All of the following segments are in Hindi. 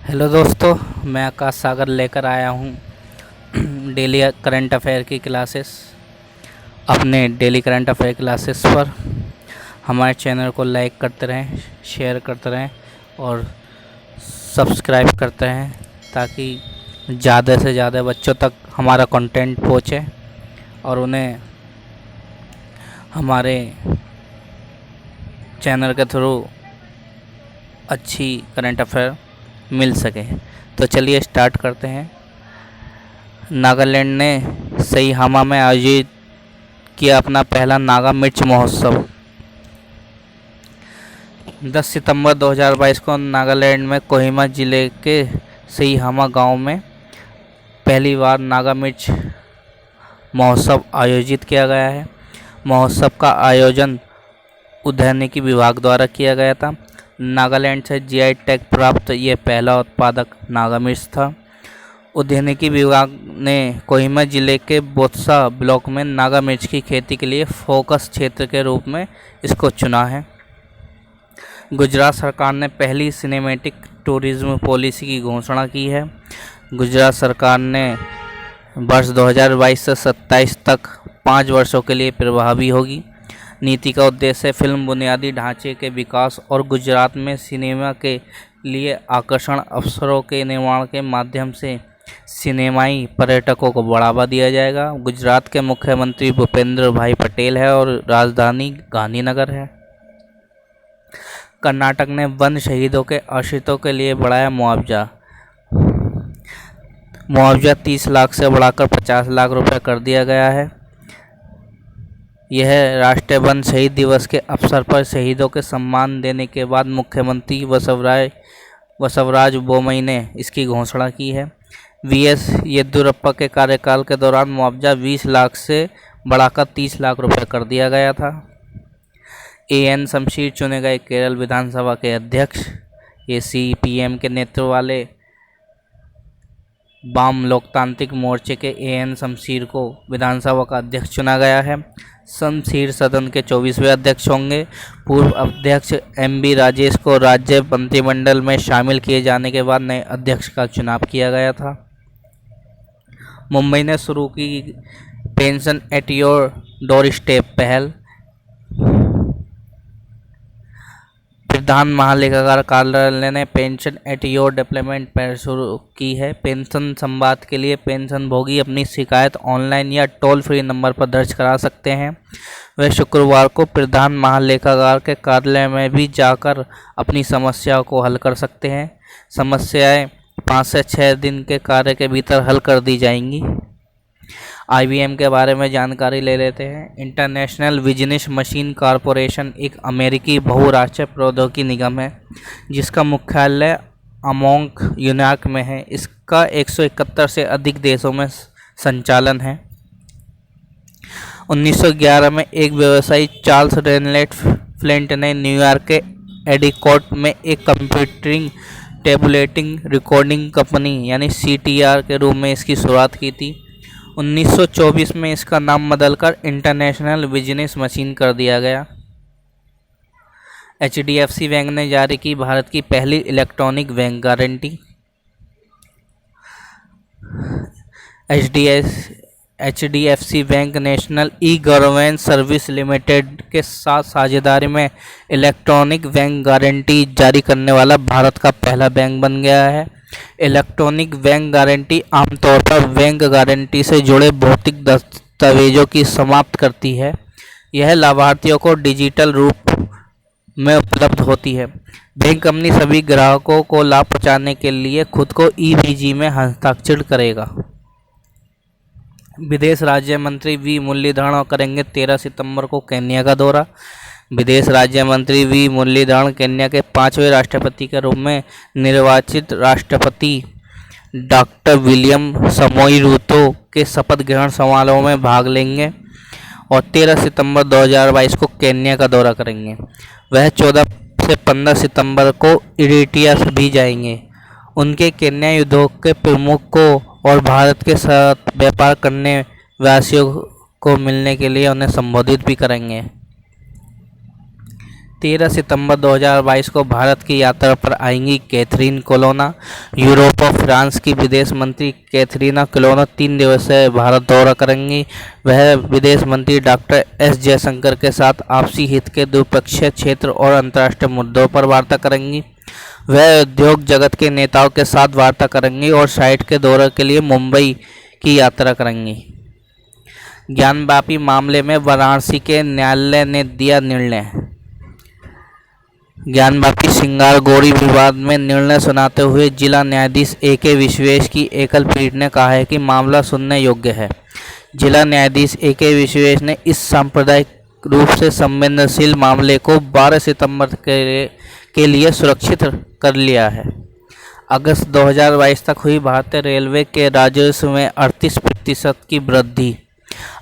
हेलो दोस्तों, मैं आकाश सागर लेकर आया हूँ डेली करंट अफेयर की क्लासेस। अपने डेली करंट अफेयर क्लासेस पर हमारे चैनल को लाइक करते रहें, शेयर करते रहें और सब्सक्राइब करते रहें ताकि ज़्यादा से ज़्यादा बच्चों तक हमारा कंटेंट पहुँचे और उन्हें हमारे चैनल के थ्रू अच्छी करंट अफेयर मिल सके। तो चलिए स्टार्ट करते हैं। नागालैंड ने सहीहामा में आयोजित किया अपना पहला नागा मिर्च महोत्सव। 10 सितंबर 2022 को नागालैंड में कोहिमा जिले के सहीहामा गांव में पहली बार नागा मिर्च महोत्सव आयोजित किया गया है। महोत्सव का आयोजन उद्यानिकी विभाग द्वारा किया गया था। नागालैंड से जीआई टैग प्राप्त यह पहला उत्पादक नागा मिर्च था। उद्यानिकी विभाग ने कोहिमा जिले के बोत्सा ब्लॉक में नागा मिर्च की खेती के लिए फोकस क्षेत्र के रूप में इसको चुना है। गुजरात सरकार ने पहली सिनेमैटिक टूरिज्म पॉलिसी की घोषणा की है। गुजरात सरकार ने वर्ष 2022 से 27 तक 5 वर्षों के लिए प्रभावी होगी। नीति का उद्देश्य फिल्म बुनियादी ढांचे के विकास और गुजरात में सिनेमा के लिए आकर्षण अवसरों के निर्माण के माध्यम से सिनेमाई पर्यटकों को बढ़ावा दिया जाएगा। गुजरात के मुख्यमंत्री भूपेंद्र भाई पटेल है और राजधानी गांधीनगर है। कर्नाटक ने वन शहीदों के आश्रितों के लिए बढ़ाया मुआवजा। मुआवजा 30 लाख से बढ़ाकर 50 लाख रुपए कर दिया गया है। यह राष्ट्रीय वन शहीद दिवस के अवसर पर शहीदों के सम्मान देने के बाद मुख्यमंत्री बसवराज बोम्मई ने इसकी घोषणा की है। वीएस येदियुरप्पा के कार्यकाल के दौरान मुआवजा 20 लाख से बढ़ाकर 30 लाख रुपए कर दिया गया था। एएन शमशीर चुने गए केरल विधानसभा के अध्यक्ष। ये सीपीएम के नेतृत्व वाले वाम लोकतांत्रिक मोर्चे के एएन शमशीर को विधानसभा का अध्यक्ष चुना गया है। शमशीर सदन के 24वें अध्यक्ष होंगे। पूर्व अध्यक्ष एमबी राजेश को राज्य मंत्रिमंडल में शामिल किए जाने के बाद नए अध्यक्ष का चुनाव किया गया था। मुंबई ने शुरू की pension at your door step पहल। प्रधान महालेखाकार कार्यालय ने पेंशन एट योर डेवलपमेंट पहल शुरू की है। पेंशन संवाद के लिए पेंशन भोगी अपनी शिकायत ऑनलाइन या टोल फ्री नंबर पर दर्ज करा सकते हैं। वे शुक्रवार को प्रधान महालेखाकार के कार्यालय में भी जाकर अपनी समस्याओं को हल कर सकते हैं। समस्याएं 5 से 6 दिन के कार्य के भीतर हल कर दी जाएंगी। आईबीएम के बारे में जानकारी ले लेते हैं। इंटरनेशनल बिजनेस मशीन कॉरपोरेशन एक अमेरिकी बहुराष्ट्रीय प्रौद्योगिकी निगम है जिसका मुख्यालय अमोंक न्यूयॉर्क में है। इसका 171 से अधिक देशों में संचालन है। 1911 में एक व्यवसायी चार्ल्स रेनलेट फ्लिंट ने न्यूयॉर्क के एडिकोट में एक कंप्यूटरिंग टेबुलेटिंग रिकॉर्डिंग कंपनी यानी सीटीआर के रूप में इसकी शुरुआत की थी। 1924 में इसका नाम बदलकर इंटरनेशनल बिजनेस मशीन कर दिया गया। एचडीएफसी बैंक ने जारी की भारत की पहली electronic bank guarantee. HDFC bank national e governance service limited के साथ साझेदारी में इलेक्ट्रॉनिक बैंक गारंटी जारी करने वाला भारत का पहला बैंक बन गया है। इलेक्ट्रॉनिक बैंक गारंटी आमतौर पर बैंक गारंटी से जुड़े भौतिक दस्तावेजों की समाप्त करती है। यह लाभार्थियों को डिजिटल रूप में उपलब्ध होती है। बैंक अपनी सभी ग्राहकों को लाभ पहुंचाने के लिए खुद को ईबीजी में हस्ताक्षर करेगा। विदेश राज्य मंत्री वी मुरलीधरन करेंगे 13 सितंबर को केन्या का दौरा। विदेश राज्य मंत्री वी मुरलीधरन केन्या के 5वें राष्ट्रपति के रूप में निर्वाचित राष्ट्रपति डॉक्टर विलियम समोई रूतो के शपथ ग्रहण समारोह में भाग लेंगे और 13 सितंबर 2022 को केन्या का दौरा करेंगे। वह 14 से 15 सितंबर को इरिट्रिया भी जाएंगे। उनके केन्या उद्योग के प्रमुख को और भारत के साथ व्यापार करने वासियों को मिलने के लिए उन्हें संबोधित भी करेंगे। 13 सितंबर 2022 को भारत की यात्रा पर आएंगी कैथरीन कोलोना। यूरोप और फ्रांस की विदेश मंत्री कैथरीना कोलोना 3 दिवसीय भारत दौरा करेंगी। वह विदेश मंत्री डॉक्टर एस जयशंकर के साथ आपसी हित के द्विपक्षीय, क्षेत्र और अंतर्राष्ट्रीय मुद्दों पर वार्ता करेंगी। वह उद्योग जगत के नेताओं के साथ वार्ता करेंगी और साइट के दौरे के लिए मुंबई की यात्रा करेंगी। ज्ञानवापी मामले में वाराणसी के न्यायालय ने दिया निर्णय। ज्ञानवापी सिंगारगौरी विवाद में निर्णय सुनाते हुए जिला न्यायाधीश ए.के. विश्वेश की एकल पीठ ने कहा है कि मामला सुनने योग्य है। जिला न्यायाधीश ए.के. विश्वेश ने इस सांप्रदायिक रूप से संवेदनशील मामले को 12 सितंबर के लिए सुरक्षित कर लिया है। अगस्त 2022 तक हुई भारतीय रेलवे के राजस्व में 38% की वृद्धि।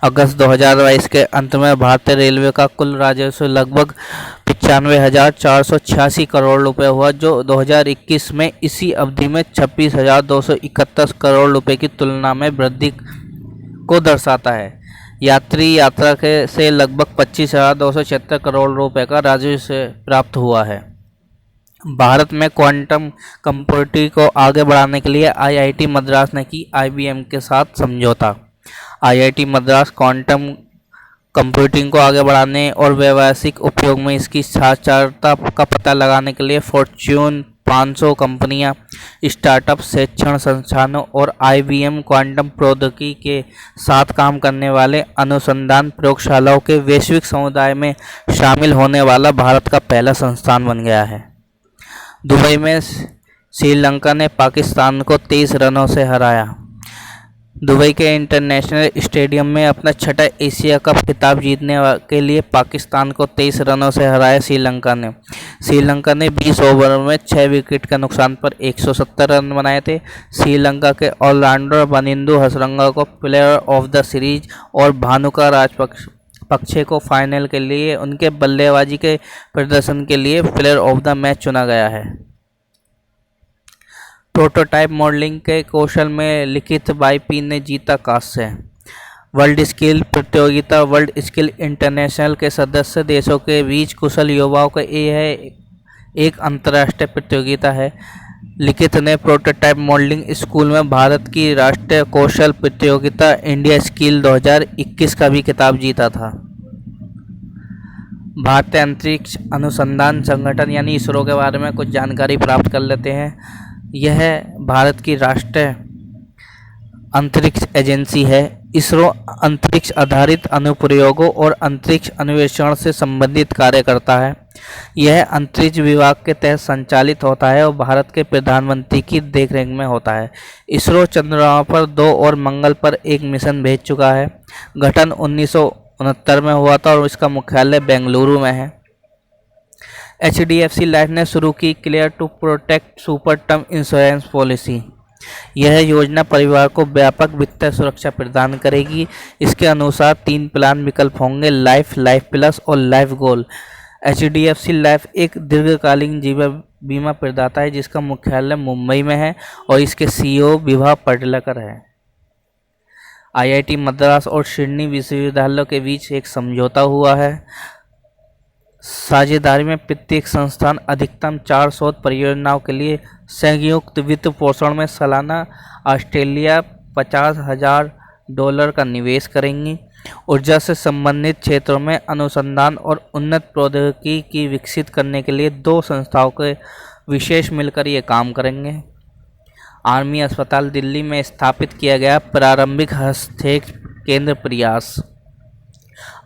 अगस्त 2022 के अंत में भारतीय रेलवे का कुल राजस्व लगभग 95,486 करोड़ रुपए हुआ, जो 2021 में इसी अवधि में 26,231 करोड़ रुपए की तुलना में वृद्धि को दर्शाता है। यात्री यात्रा से लगभग 25,276 करोड़ रुपए का राजस्व प्राप्त हुआ है। भारत में क्वांटम कंप्यूटिंग को आगे बढ़ाने के लिए आईआईटी मद्रास ने की आईबीएम के साथ समझौता। आईआईटी मद्रास क्वांटम कंप्यूटिंग को आगे बढ़ाने और व्यावसायिक उपयोग में इसकी साक्षरता का पता लगाने के लिए फॉर्च्यून 500 कंपनियां, स्टार्टअप, शैक्षणिक संस्थानों और आईबीएम क्वांटम प्रौद्योगिकी के साथ काम करने वाले अनुसंधान प्रयोगशालाओं के वैश्विक समुदाय में शामिल होने वाला भारत का पहला संस्थान बन गया है। दुबई में श्रीलंका ने पाकिस्तान को 23 रनों से हराया। दुबई के इंटरनेशनल स्टेडियम में अपना छठा एशिया कप खिताब जीतने के लिए पाकिस्तान को 23 रनों से हराया श्रीलंका ने 20 ओवर में 6 विकेट के नुकसान पर 170 रन बनाए थे। श्रीलंका के ऑलराउंडर बनिंदु हसरंगा को प्लेयर ऑफ द सीरीज और भानुका राजपक्षे को फाइनल के लिए उनके बल्लेबाजी के प्रदर्शन के लिए प्लेयर ऑफ द मैच चुना गया है। प्रोटोटाइप मॉडलिंग के कौशल में लिखित वाईपी ने जीता कांस्य। वर्ल्ड स्किल प्रतियोगिता वर्ल्ड स्किल इंटरनेशनल के सदस्य देशों के बीच कुशल युवाओं का यह एक अंतर्राष्ट्रीय प्रतियोगिता है। लिखित ने प्रोटोटाइप मॉडलिंग स्कूल में भारत की राष्ट्रीय कौशल प्रतियोगिता इंडिया स्किल 2021 का भी खिताब जीता था। भारतीय अंतरिक्ष अनुसंधान संगठन यानी इसरो के बारे में कुछ जानकारी प्राप्त कर लेते हैं। यह भारत की राष्ट्रीय अंतरिक्ष एजेंसी है। इसरो अंतरिक्ष आधारित अनुप्रयोगों और अंतरिक्ष अन्वेषण से संबंधित कार्य करता है। यह अंतरिक्ष विभाग के तहत संचालित होता है और भारत के प्रधानमंत्री की देखरेख में होता है। इसरो चंद्रमा पर 2 और मंगल पर 1 मिशन भेज चुका है। गठन 1969 में हुआ था और इसका मुख्यालय बेंगलुरु में है। HDFC लाइफ ने शुरू की clear to protect super term insurance policy. यह योजना परिवार को व्यापक वित्तीय सुरक्षा प्रदान करेगी। इसके अनुसार 3 प्लान विकल्प होंगे: लाइफ, लाइफ प्लस और लाइफ गोल। HDFC लाइफ एक दीर्घकालीन जीवन बीमा प्रदाता है जिसका मुख्यालय मुंबई में है और इसके CEO विभा पडलकर है। IIT मद्रास और सिडनी विश्वविद्यालयों के बीच एक समझौता हुआ है। साझेदारी में प्रत्येक संस्थान अधिकतम 4 शोध परियोजनाओं के लिए संयुक्त वित्त पोषण में सालाना ऑस्ट्रेलिया $50,000 का निवेश करेंगी। ऊर्जा से संबंधित क्षेत्रों में अनुसंधान और उन्नत प्रौद्योगिकी की विकसित करने के लिए 2 संस्थाओं के विशेष मिलकर ये काम करेंगे। आर्मी अस्पताल दिल्ली में स्थापित किया गया प्रारंभिक हस्तक्षेप केंद्र प्रयास।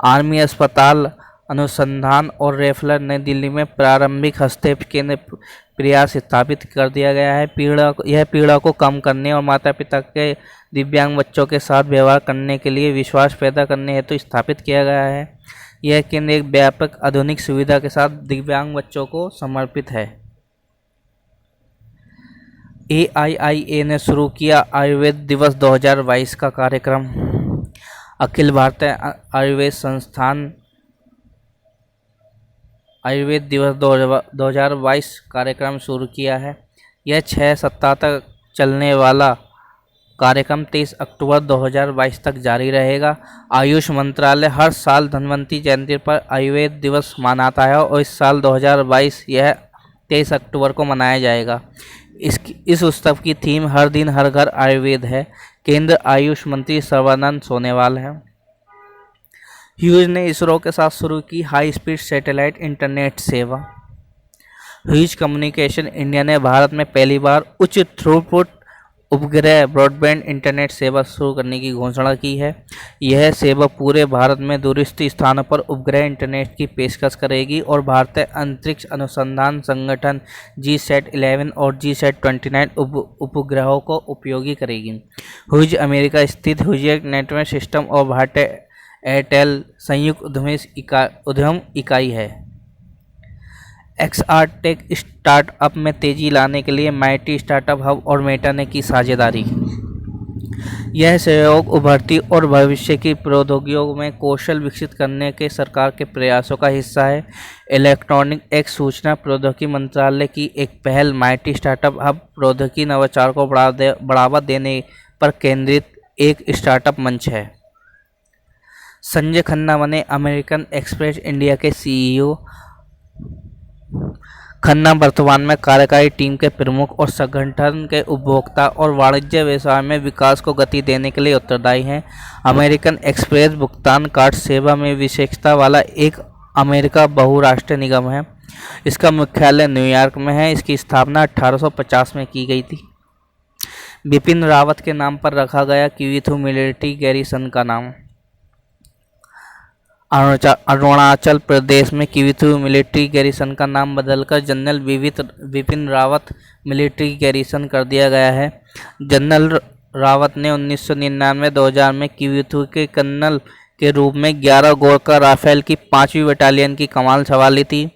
आर्मी अस्पताल अनुसंधान और रेफरल नई दिल्ली में प्रारंभिक हस्तक्षेप केंद्र प्रयास स्थापित कर दिया गया है। यह पीड़ा को कम करने और माता पिता के दिव्यांग बच्चों के साथ व्यवहार करने के लिए विश्वास पैदा करने हेतु स्थापित किया गया है। यह केंद्र एक व्यापक आधुनिक सुविधा के साथ दिव्यांग बच्चों को समर्पित है। AIIA ने शुरू किया आयुर्वेद दिवस 2022 का कार्यक्रम। अखिल भारतीय आयुर्वेद संस्थान आयुर्वेद दिवस 2022 कार्यक्रम शुरू किया है। यह 6 सप्ताह तक चलने वाला कार्यक्रम 23 अक्टूबर 2022 तक जारी रहेगा। आयुष मंत्रालय हर साल धन्वंतरी जयंती पर आयुर्वेद दिवस मनाता है और इस साल 2022 यह 23 अक्टूबर को मनाया जाएगा। इस उत्सव की थीम हर दिन हर घर आयुर्वेद है। केंद्र आयुष मंत्री सर्बानंद सोनोवाल हैं। ह्यूज ने इसरो के साथ शुरू की हाई स्पीड सैटेलाइट इंटरनेट सेवा। ह्यूज कम्युनिकेशन इंडिया ने भारत में पहली बार उच्च थ्रूपुट उपग्रह ब्रॉडबैंड इंटरनेट सेवा शुरू करने की घोषणा की है। यह सेवा पूरे भारत में दूरस्थ स्थानों पर उपग्रह इंटरनेट की पेशकश करेगी और भारतीय अंतरिक्ष अनुसंधान संगठन GSAT-11 और GSAT-29 उपग्रहों को उपयोगी करेगी। ह्यूज अमेरिका स्थित ह्यूज नेटवर्क सिस्टम और भारतीय एयरटेल संयुक्त उद्यम इकाई है। XR टेक स्टार्टअप में तेजी लाने के लिए माइटी स्टार्टअप हब और मेटा ने की साझेदारी। यह सहयोग उभरती और भविष्य की प्रौद्योगिकियों में कौशल विकसित करने के सरकार के प्रयासों का हिस्सा है। इलेक्ट्रॉनिक एक सूचना प्रौद्योगिकी मंत्रालय की एक पहल माइटी स्टार्टअप हब प्रौद्योगिकी नवाचार को बढ़ावा देने पर केंद्रित एक स्टार्टअप मंच है। संजय खन्ना बने अमेरिकन एक्सप्रेस इंडिया के CEO। खन्ना वर्तमान में कार्यकारी टीम के प्रमुख और संगठन के उपभोक्ता और वाणिज्य व्यवसाय में विकास को गति देने के लिए उत्तरदायी हैं। अमेरिकन एक्सप्रेस भुगतान कार्ड सेवा में विशेषता वाला एक अमेरिका बहुराष्ट्रीय निगम है। इसका मुख्यालय न्यूयॉर्क में है। इसकी स्थापना 1850 में की गई थी। बिपिन रावत के नाम पर रखा गया किवीथू मिलिट्री गैरिसन का नाम। अरुणाचल प्रदेश में किवीथू मिलिट्री गैरिसन का नाम बदलकर general Bipin Rawat military garrison कर दिया गया है। जनरल रावत ने 1999-2000 में किवीथू के कर्नल के रूप में 11 गोरखा राफेल की 5वीं बटालियन की कमान संभाली थी।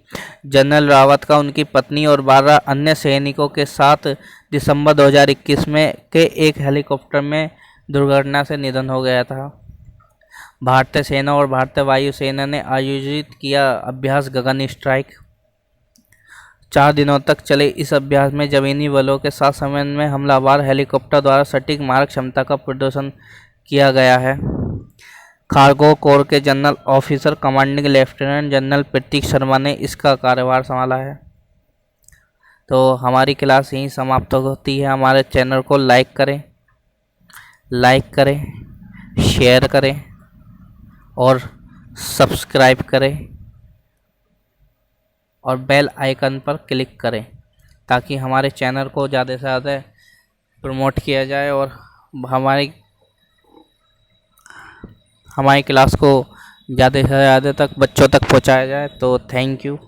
जनरल रावत का उनकी पत्नी और 12 अन्य सैनिकों के साथ दिसंबर 2021 में के एक हेलीकॉप्टर में दुर्घटना से निधन हो गया था। भारतीय सेना और भारतीय वायुसेना ने आयोजित किया अभ्यास गगन स्ट्राइक। 4 दिनों तक चले इस अभ्यास में जमीनी बलों के साथ समन्वय हमलावर हेलीकॉप्टर द्वारा सटीक मारक क्षमता का प्रदर्शन किया गया है। कार्गो कोर के general officer commanding lieutenant general Pratik Sharma ने इसका कार्यभार संभाला है। तो हमारी क्लास यहीं समाप्त होती है। हमारे चैनल को लाइक करें, शेयर करें और सब्सक्राइब करें और बेल आइकन पर क्लिक करें ताकि हमारे चैनल को ज़्यादा से ज़्यादा प्रमोट किया जाए और हमारी क्लास को ज़्यादा से ज़्यादा तक बच्चों तक पहुंचाया जाए। तो थैंक यू।